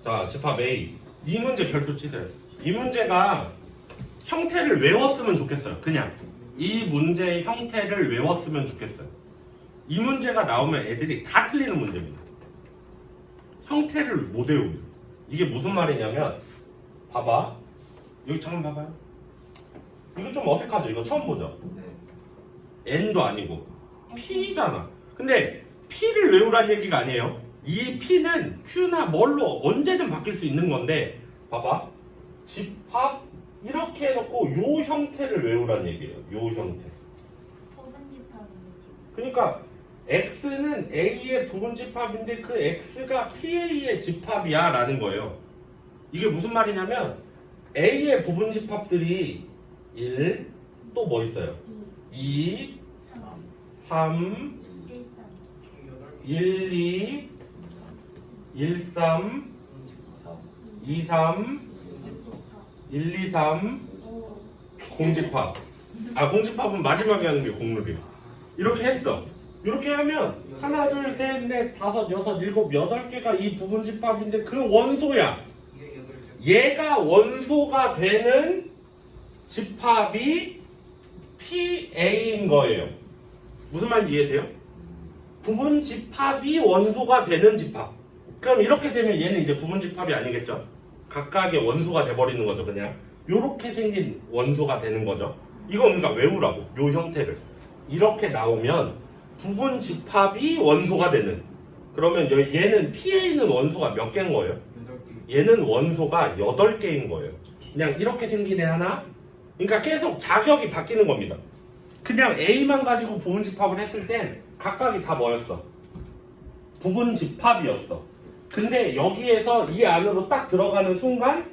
자, 집합 A. 이 문제 별표 치세요. 이 문제가 형태를 외웠으면 좋겠어요. 그냥 이 문제의 형태를 외웠으면 좋겠어요. 이 문제가 나오면 애들이 다 틀리는 문제입니다. 형태를 못 외우면. 이게 무슨 말이냐면 봐봐. 여기 잠깐 봐봐요. 이거 좀 어색하죠? 이거 처음 보죠? N도 아니고 P잖아. 근데 P를 외우란 얘기가 아니에요. 이 P는 Q나 뭘로 언제든 바뀔 수 있는 건데 봐봐. 집합 이렇게 해놓고 요 형태를 외우란 얘기예요. 요 형태. 그러니까 X는 A의 부분집합인데 그 X가 PA의 집합이야 라는 거예요. 이게 무슨 말이냐면 A의 부분집합들이 1, 또 뭐 있어요? 2, 3, 1, 2, 1, 3, 2, 3, 1, 2, 3, 공집합. 공집합은 마지막에 하는 게 공룰이에요. 이렇게 했어. 이렇게 하면 하나, 둘, 셋, 넷, 다섯, 여섯, 일곱, 여덟 개가 이 부분집합인데 그 원소야. 얘가 원소가 되는 집합이 PA인 거예요. 무슨 말인지 이해돼요? 부분집합이 원소가 되는 집합. 그럼 이렇게 되면 얘는 이제 부분집합이 아니겠죠? 각각의 원소가 돼버리는 거죠. 그냥 요렇게 생긴 원소가 되는 거죠. 이거 그러니까 외우라고. 요 형태를 이렇게 나오면 부분집합이 원소가 되는. 그러면 얘는 PA는 원소가 몇 개인 거예요? 얘는 원소가 8개인 거예요. 그냥 이렇게 생긴 애 하나. 그러니까 계속 자격이 바뀌는 겁니다. 그냥 A만 가지고 부분집합을 했을 땐 각각이 다 뭐였어? 부분집합이었어. 근데 여기에서 이 안으로 딱 들어가는 순간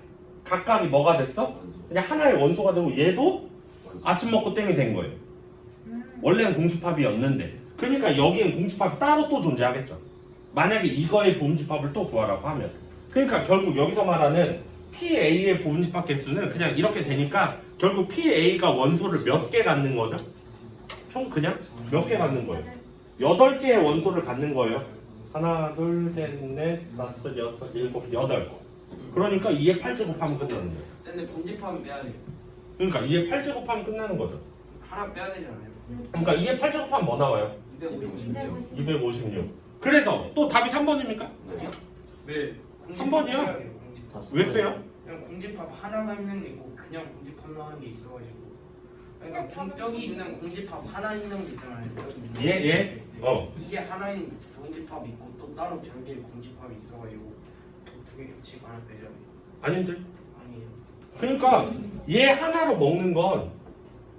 각각이 뭐가 됐어? 그냥 하나의 원소가 되고 얘도 아침 먹고 땡이 된 거예요. 원래는 공집합이었는데. 그러니까 여기엔 공집합이 따로 또 존재하겠죠. 만약에 이거의 부분집합을 또 구하라고 하면. 그러니까 결국 여기서 말하는 PA의 부분집합 개수는 그냥 이렇게 되니까 결국 PA가 원소를 몇 개 갖는 거죠? 총 그냥 몇 개 갖는 거예요? 8개의 원소를 갖는 거예요. 하나, 둘, 셋, 넷, 다섯, 여섯, 일곱, 여덟. 그러니까 2의 8제곱하면 끝나는 거예요. 근데 공집합은 빼야 돼요. 그러니까 2의 8제곱하면 끝나는 거죠. 하나 빼야 되잖아요. 그러니까 2의 8제곱하면 뭐 나와요? 256. 256. 그래서 또 답이 3번입니까? 아니요? 네. 3번이요? 왜 빼요? 그냥 공집합 하나가 있는 게 있고 그냥 공집합 나오는 게 있어가지고. 그러니까 여기 있는 공집합 하나 있는 게 있잖아요. 예. 이게 하나인 공집합이 있고 또 따로 별개의 공집합이 있어가지고 두 개 겹치고 하나 빼잖아요. 아닌데? 아니에요. 그러니까 얘 하나로 먹는 건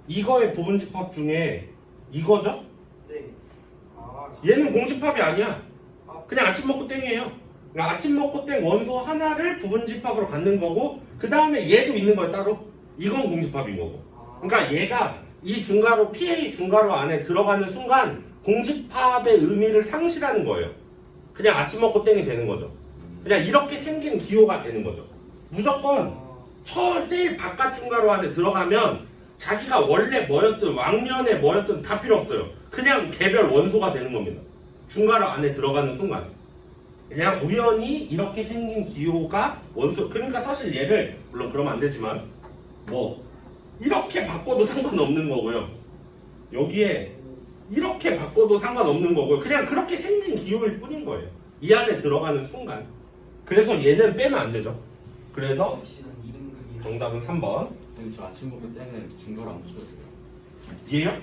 이거의 부분집합 중에 이거죠? 네. 얘는 공집합이 아니야. 그냥 아침 먹고 땡이에요. 그러니까 아침 먹고 땡 원소 하나를 부분집합으로 갖는 거고 그 다음에 얘도 있는 거야 따로. 이건 공집합인 거고. 그러니까 얘가 이 중괄호 PA 중괄호 안에 들어가는 순간 공집합의 의미를 상실하는 거예요. 그냥 아침 먹고 땡이 되는 거죠. 그냥 이렇게 생긴 기호가 되는 거죠. 무조건 제일 바깥 중괄호 안에 들어가면 자기가 원래 뭐였든 왕년에 뭐였든 다 필요 없어요. 그냥 개별 원소가 되는 겁니다. 중괄호 안에 들어가는 순간. 그냥 우연히 이렇게 생긴 기호가 원소. 그러니까 사실 얘를 물론 그러면 안 되지만 뭐 이렇게 바꿔도 상관없는 거고요. 여기에 이렇게 바꿔도 상관없는 거고요. 그냥 그렇게 생긴 기호일 뿐인 거예요. 이 안에 들어가는 순간. 그래서 얘는 빼면 안 되죠. 그래서 정답은 3번. 저 아침 먹고 땡은 중괄호 안 붙여주세요. 얘요?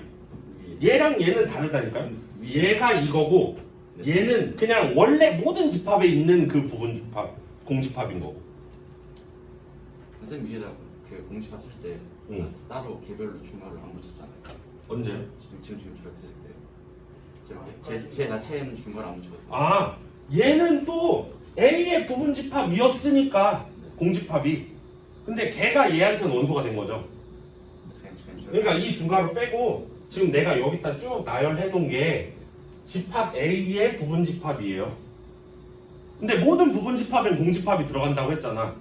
얘랑 얘는 다르다니까요. 얘가 이거고 얘는 그냥 원래 모든 집합에 있는 그 부분 집합, 공집합인 거고. 선생님 위에다 그 공집합 쓸 때 따로 개별로 중괄호를 안 붙였잖아요. 언제요? 지금 저렇게 쓸 때요. 제 자체에는 중괄호 안 붙였어요. 얘는 또 A의 부분 집합이었으니까 공집합이. 근데 걔가 얘한테는 원소가 된 거죠. 그러니까 이 중괄호 빼고 지금 내가 여기다 쭉 나열해 놓은 게 집합 A의 부분 집합이에요. 근데 모든 부분 집합엔 공집합이 들어간다고 했잖아.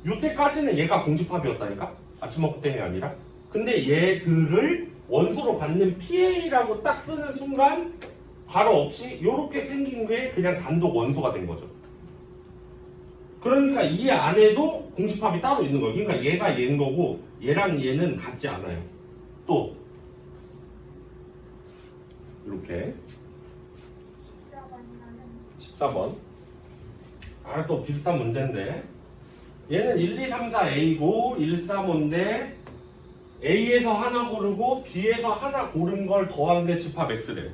이때까지는 얘가 공집합이었다니까? 아침 먹고 땡이 아니라. 근데 얘들을 원소로 갖는 PA라고 딱 쓰는 순간 괄호 없이 이렇게 생긴 게 그냥 단독 원소가 된 거죠. 그러니까 이 안에도 공집합이 따로 있는 거예요. 그러니까 얘가 얘인 거고 얘랑 얘는 같지 않아요. 또 이렇게 14번. 아, 또 비슷한 문제인데 얘는 1, 2, 3, 4 A고 1, 3, 5인데 A에서 하나 고르고 B에서 하나 고른 걸 더한 게 집합 X래요.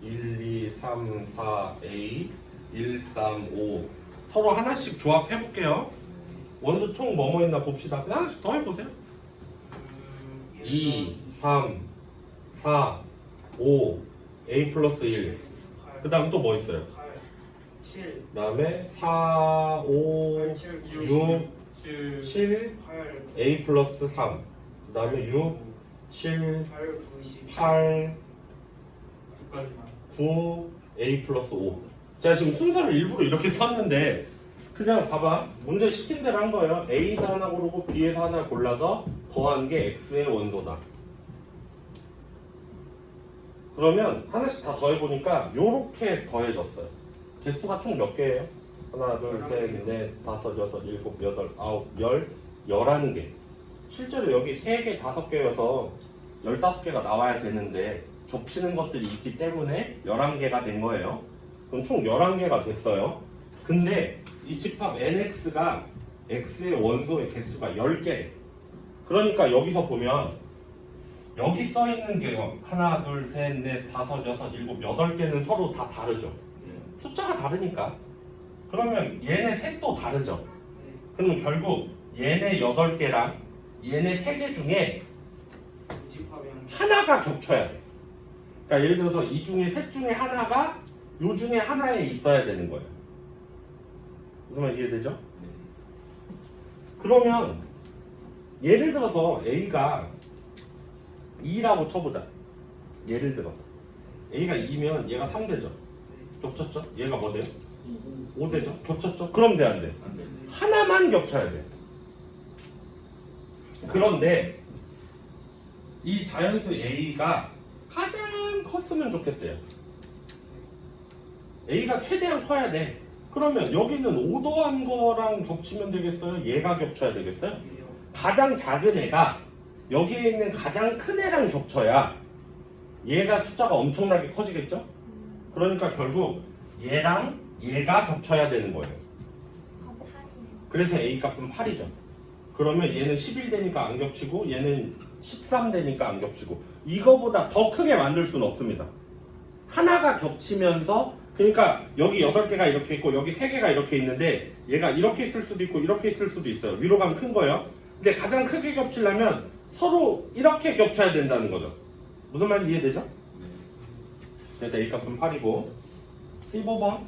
1, 2, 3, 4 A 1, 3, 5 서로 하나씩 조합해 볼게요. 원소 총 뭐뭐 있나 봅시다. 하나씩 더 해보세요. 2, 3, 4, 5 A 플러스 1. 그 다음 또 뭐 있어요? 8, 7, 그 다음에 4, 5, 8, 7, 6, 7 8, A 플러스 3. 그 다음에 6, 7, 8, 9, 10, 8, 9까지만. 9 A 플러스 5. 제가 지금 순서를 일부러 이렇게 썼는데 그냥 봐봐. 문제 시킨 대로 한 거예요. A에서 하나 고르고 B에서 하나 골라서 더한 게 X의 원소다. 그러면 하나씩 다 더해보니까 요렇게 더해졌어요. 개수가 총 몇 개예요? 하나, 둘, 셋, 넷, 다섯, 여섯, 일곱, 여덟, 아홉, 열, 11개. 실제로 여기 3개, 5개여서 15개가 나와야 되는데 겹치는 것들이 있기 때문에 11개가 된 거예요. 그럼 총 11개가 됐어요. 근데 이 집합 NX가 X의 원소의 개수가 10개래. 그러니까 여기서 보면 여기 써 있는 게요. 하나, 둘, 셋, 넷, 다섯, 여섯, 일곱, 8개는 서로 다 다르죠. 숫자가 다르니까. 그러면 얘네 셋도 다르죠. 그러면 결국 얘네 8개랑 얘네 3개 중에 집합이 한 하나가 겹쳐야 돼. 그러니까 예를 들어서 이 중에 셋 중에 하나가 요 중에 하나에 있어야 되는 거예요. 무슨 말 이해되죠? 그러면 예를 들어서 A가 2라고 쳐보자. 예를 들어서 A가 2면 얘가 3 되죠. 겹쳤죠? 얘가 뭐 돼요? 5 되죠? 겹쳤죠? 그럼 돼, 안 돼? 안 돼. 하나만 겹쳐야 돼. 그런데 이 자연수 A가 가장 컸으면 좋겠대요. A가 최대한 커야 돼. 그러면 여기는 5 더한 거랑 겹치면 되겠어요? 얘가 겹쳐야 되겠어요? 가장 작은 애가 여기에 있는 가장 큰 애랑 겹쳐야 얘가 숫자가 엄청나게 커지겠죠? 그러니까 결국 얘랑 얘가 겹쳐야 되는 거예요. 그래서 A 값은 8이죠. 그러면 얘는 11 되니까 안 겹치고 얘는 13 되니까 안 겹치고 이거보다 더 크게 만들 수는 없습니다. 하나가 겹치면서 그러니까 여기 8개가 이렇게 있고 여기 3개가 이렇게 있는데 얘가 이렇게 있을 수도 있고 이렇게 있을 수도 있어요. 위로 가면 큰 거예요. 근데 가장 크게 겹치려면 서로 이렇게 겹쳐야 된다는 거죠. 무슨 말인지 이해되죠? 그래서 A 값은 8이고 15번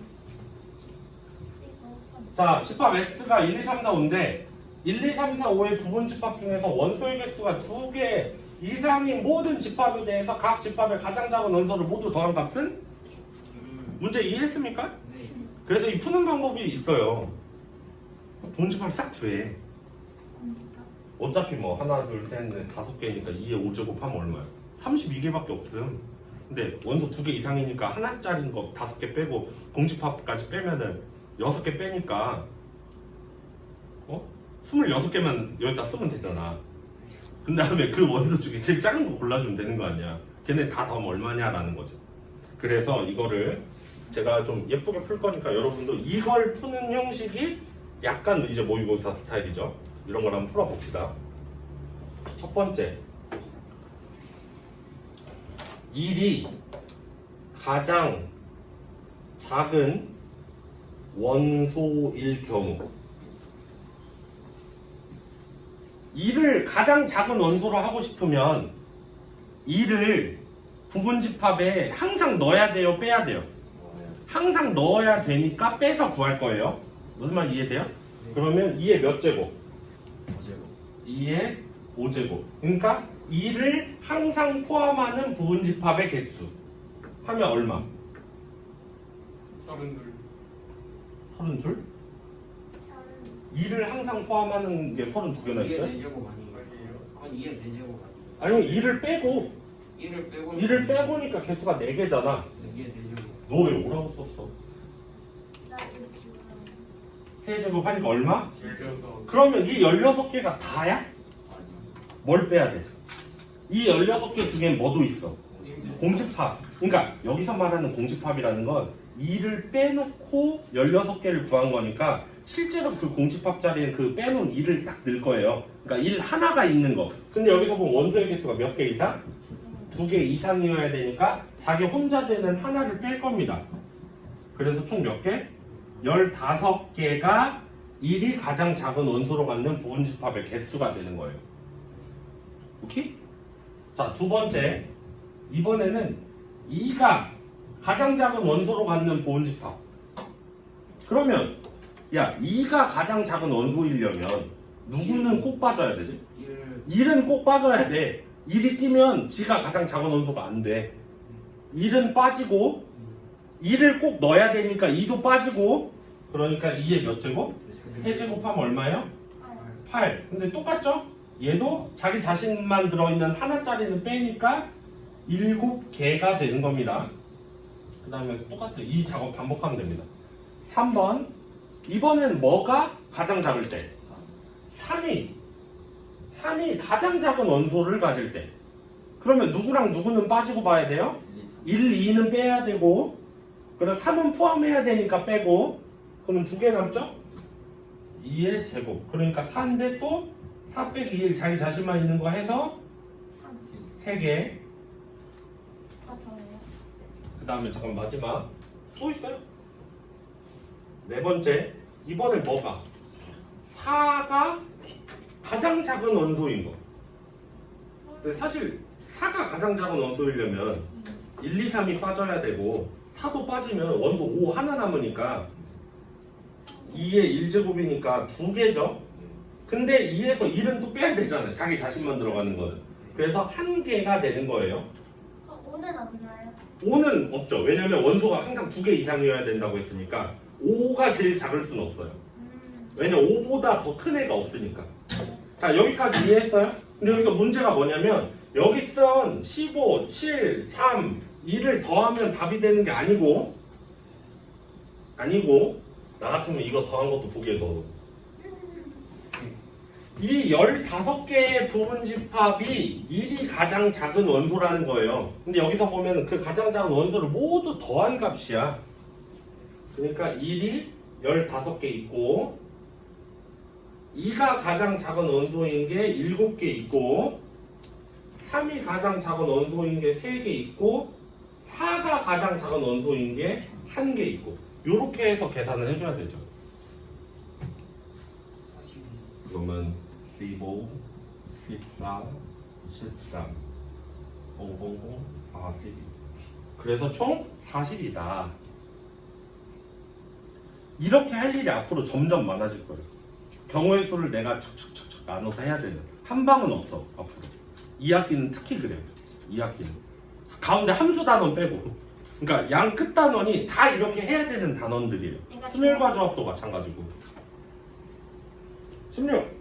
자 집합 S가 1, 2, 3, 4, 5인데 1, 2, 3, 4, 5의 부분 집합 중에서 원소의 개수가 2개 이상인 모든 집합에 대해서 각 집합의 가장 작은 원소를 모두 더한 값은? 문제 이해했습니까? 네. 그래서 이 푸는 방법이 있어요. 부분 집합을 싹 구해. 어차피 뭐 하나, 둘, 셋, 넷, 5개니까 2에 5제곱 하면 얼마야? 32개밖에 없음. 근데 원소 2개 이상이니까 하나짜리인 거 5개 빼고 공집합까지 빼면은 6개 빼니까 26개만 여기다 쓰면 되잖아. 그 다음에 그 원소 중에 제일 작은 거 골라주면 되는 거 아니야. 걔네 다 더하면 얼마냐라는 거죠. 그래서 이거를 제가 좀 예쁘게 풀 거니까 여러분도 이걸 푸는 형식이 약간 이제 모의고사 스타일이죠. 이런 걸 한번 풀어봅시다. 첫 번째 1이 가장 작은 원소일 경우 2를 가장 작은 원소로 하고 싶으면 2를 부분집합에 항상 넣어야 돼요? 빼야 돼요? 항상 넣어야 되니까 빼서 구할 거예요. 무슨 말 이해돼요? 그러면 2의 몇 제곱? 5제곱. 2의 5제곱. 그러니까 2를 항상 포함하는 부분집합의 개수 하면 얼마? 32. 32? 2를 항상 포함하는 게 32개나 이게 있어요? 4제곱 아닌가요? 그건 2의 4제곱 아닌가요? 아니면 2를 빼고 1을 빼고 2를 빼고니까 개수가 4개잖아. 이게 4제곱. 너 왜 5라고 썼어? 나 지금 세제곱 하니까 얼마? 16. 그러면 이 16개가 다야? 아니요. 뭘 빼야 돼? 이 16개 중엔 뭐도 있어? 공집합. 그러니까 여기서 말하는 공집합이라는 건 2를 빼놓고 16개를 구한 거니까 실제로 그 공집합 자리에 그 빼놓은 2를 딱 넣을 거예요. 그러니까 1 하나가 있는 거. 근데 여기서 보면 원소의 개수가 몇 개 이상? 2개 이상이어야 되니까 자기 혼자 되는 하나를 뺄 겁니다. 그래서 총 몇 개? 15개가 1이 가장 작은 원소로 갖는 부분집합의 개수가 되는 거예요. 오케이? 자, 두 번째. 이번에는 2가 가장 작은 원소로 갖는 부분집합. 그러면 야, 2가 가장 작은 원소이려면 누구는 꼭 빠져야 되지? 1은 꼭 빠져야 돼. 1이 끼면 지가 가장 작은 원소가 안 돼. 1은 빠지고 2를 꼭 넣어야 되니까 2도 빠지고 그러니까 2의 몇 제곱? 3제곱하면 얼마예요? 8. 근데 똑같죠? 얘도 자기 자신만 들어있는 하나짜리는 빼니까 7개가 되는 겁니다. 그 다음에 똑같아요. 이 작업 반복하면 됩니다. 3번. 이번엔 뭐가 가장 작을 때? 3이 가장 작은 원소를 가질 때. 그러면 누구랑 누구는 빠지고 봐야 돼요? 1, 2는 빼야 되고 그래서 3은 포함해야 되니까 빼고 그러면 2개 남죠? 2의 제곱. 그러니까 4인데 또 4 빼기 1 자기 자신만 있는 거 해서 3개. 그 다음에 잠깐 마지막 또 있어요? 네 번째. 이번엔 뭐가? 4가 가장 작은 원소인 거. 근데 사실 4가 가장 작은 원소이려면 1, 2, 3이 빠져야 되고 4도 빠지면 원소 5 하나 남으니까 2의 1제곱이니까 2개죠. 근데 2에서 1은 또 빼야 되잖아요. 자기 자신만 들어가는 거는. 그래서 1개가 되는 거예요. 5는 없나요? 5는 없죠. 왜냐면 원소가 항상 2개 이상이어야 된다고 했으니까 5가 제일 작을 수는 없어요. 왜냐면 5보다 더 큰 애가 없으니까. 자, 여기까지 이해했어요? 근데 여기서 문제가 뭐냐면 여기 쓴 15, 7, 3, 2를 더하면 답이 되는 게 아니고 나 같으면 이거 더한 것도 보기에 넣어. 이 15개의 부분집합이 1이 가장 작은 원소라는 거예요. 근데 여기서 보면 그 가장 작은 원소를 모두 더한 값이야. 그러니까 1이 15개 있고 2가 가장 작은 원소인 게 7개 있고 3이 가장 작은 원소인 게 3개 있고 4가 가장 작은 원소인 게 1개 있고 요렇게 해서 계산을 해줘야 되죠. 그러면 15, 14, 13, 500, 40 그래서 총 40이다. 이렇게 할 일이 앞으로 점점 많아질 거예요. 경우의 수를 내가 척척척척 나눠서 해야 돼요. 한 방은 없어 앞으로. 2학기는 특히 그래요. 2학기는 가운데 함수 단원 빼고 그러니까 양 끝 단원이 다 이렇게 해야 되는 단원들이에요. 순혈과 조합도 마찬가지고. 16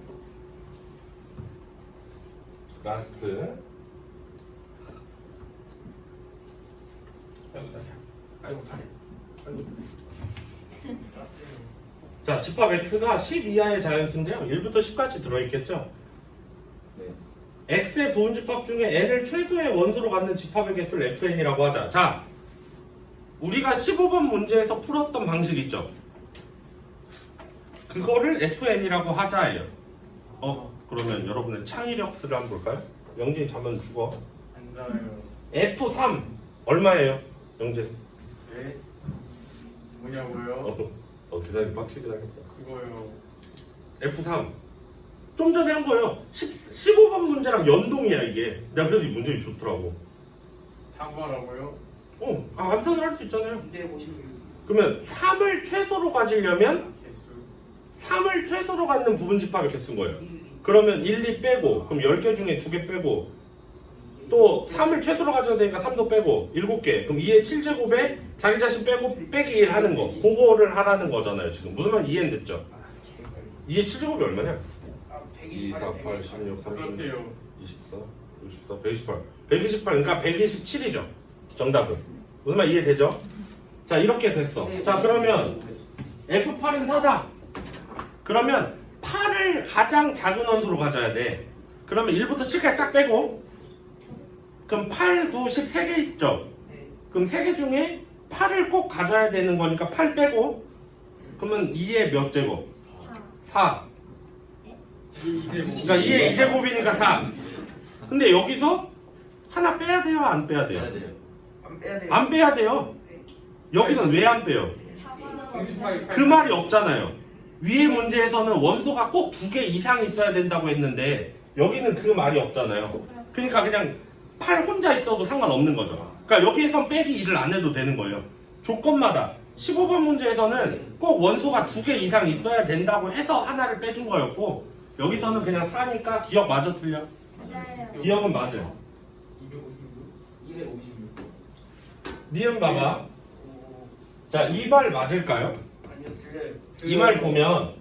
라스트. 아이고 팔이. 아이고. 자, 집합 x가 10 이하의 자연수인데요. 1부터 10까지 들어있겠죠? 네. x의 부분집합 중에 n을 최소의 원소로 갖는 집합의 개수를 fn이라고 하자. 자, 우리가 15번 문제에서 풀었던 방식 있죠? 그거를 fn이라고 하자예요. 그러면 여러분의 창의력수를 한번 볼까요? 영진 자면 죽어. 안 자요. f3 얼마예요? 영진. 네? 뭐냐고요? 계산이 빡치긴 하겠다. 그거요. F3 좀 전에 한 거예요. 15번 문제랑 연동이야 이게. 내가 그래도 이 문제가 좋더라고. 사과라고요? 암산을 할 수 있잖아요. 256. 그러면 3을 최소로 가지려면 개수. 3을 최소로 갖는 부분집합의 개수인 거예요. 그러면 1, 2 빼고 그럼 10개 중에 2개 빼고 또 3을 최소로 가져야 되니까 3도 빼고 7개 그럼 2의 7제곱에 자기 자신 빼고 빼기 1 하는 거 그거를 하라는 거잖아요. 지금 무슨 말 이해는 됐죠? 2의 7제곱이 얼마냐? 2, 4, 8, 16, 36, 그렇대요. 24, 64, 128 128 그러니까 127이죠. 정답은 무슨 말 이해되죠? 자 이렇게 됐어. 자 그러면 F8은 4다. 그러면 8을 가장 작은 원소로 가져야 돼. 그러면 1부터 7까지 싹 빼고 그럼 8, 9, 10 3개 있죠? 네. 그럼 3개 중에 8을 꼭 가져야 되는 거니까 8 빼고 그러면 2의 몇 제곱? 4. 그러니까 2의 2제곱이니까 4. 근데 여기서 하나 빼야 돼요? 안 빼야 돼요? 해야 돼요. 안 빼야 돼요. 안 빼야 돼요. 여기는 왜 안 빼요? 그 말이 없잖아요. 위의 문제에서는 원소가 꼭 2개 이상 있어야 된다고 했는데 여기는 그 말이 없잖아요. 그러니까 그냥 8 혼자 있어도 상관없는 거죠. 그러니까 여기에선 빼기 2를 안 해도 되는 거예요. 조건마다 15번 문제에서는 꼭 원소가 2개 이상 있어야 된다고 해서 하나를 빼준 거였고 여기서는 그냥 4니까 기억 마저 틀려. 맞아요. 기억은 맞아요. 256. 니은 봐봐. 오, 자, 이 말 맞을까요? 아니요, 틀려요. 이 말 보면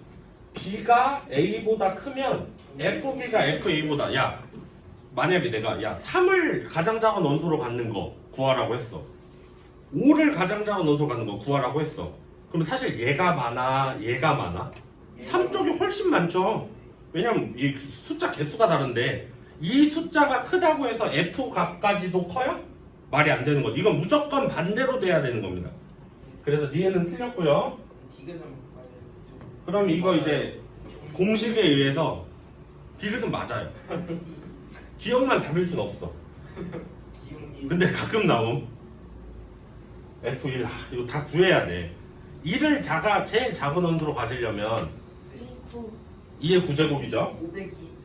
B가 A보다 크면 FB가 FA보다 야 만약에 내가 야 3을 가장 작은 원소로 갖는 거 구하라고 했어. 5를 가장 작은 원소로 갖는 거 구하라고 했어. 그럼 사실 얘가 많아 얘가 많아? 3 쪽이 훨씬 많죠. 왜냐면 이 숫자 개수가 다른데 이 숫자가 크다고 해서 F 값까지도 커요? 말이 안 되는 거지. 이건 무조건 반대로 돼야 되는 겁니다. 그래서 니은은 틀렸고요. 디귿은 맞아요. 그럼 이거 이제 공식에 의해서 디귿은 맞아요. 기억만 답일 순 없어. 기용님. 근데 가끔 나옴. F1 이거 다 구해야 돼. 2를 제일 작은 원소로 가지려면 2의 9제곱이죠.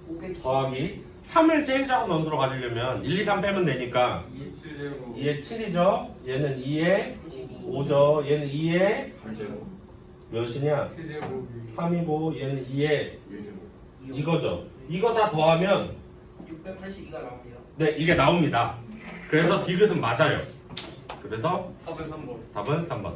500 더하기 3을 제일 작은 원소로 가지려면 1, 2, 3 빼면 되니까 2의 7이죠. 얘는 2의 5죠. 얘는 2의 3제곱. 몇이냐? 3이고 얘는 2의 1제곱. 이거죠. 이거 다 더하면 682가 나옵니다. 네 이게 나옵니다. 그래서 디귿은 맞아요. 그래서 답은 3번. 답은 3번.